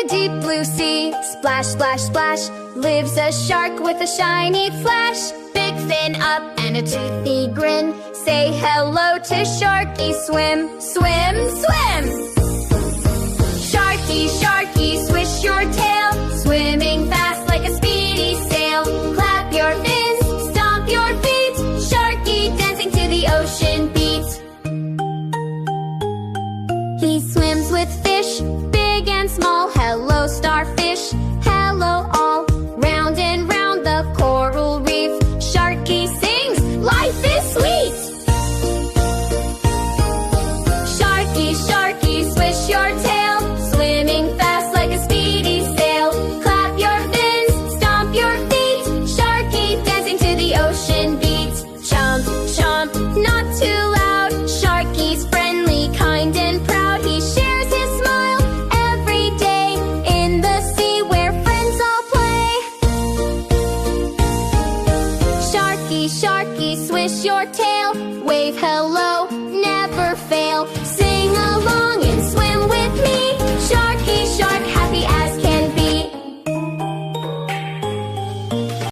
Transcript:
the deep blue sea, splash, splash, splash, lives a shark with a shiny flash. Big fin up and a toothy grin, say hello to Sharky, swim, swim, swim. Sharky, Sharky, swish your tail, swimming fast like a speedy sail. Clap your fins, stomp your feet, Sharky dancing to the ocean beat. He swims with fish, big and small. Hello, starfish, hello all. Round and round the coral reef, Sharky sings, life is sweet. Sharky, Sharky, swish your tail, swimming fast like a speedy sail. Clap your fins, stomp your feet, Sharky dancing to the ocean beat. Chomp, chomp, not too loud, Sharky's friendly, kind and proud. He shares his smile every day in the sea where friends all play. Sharky, Sharky, swish your tail, wave hello, never fail. Sing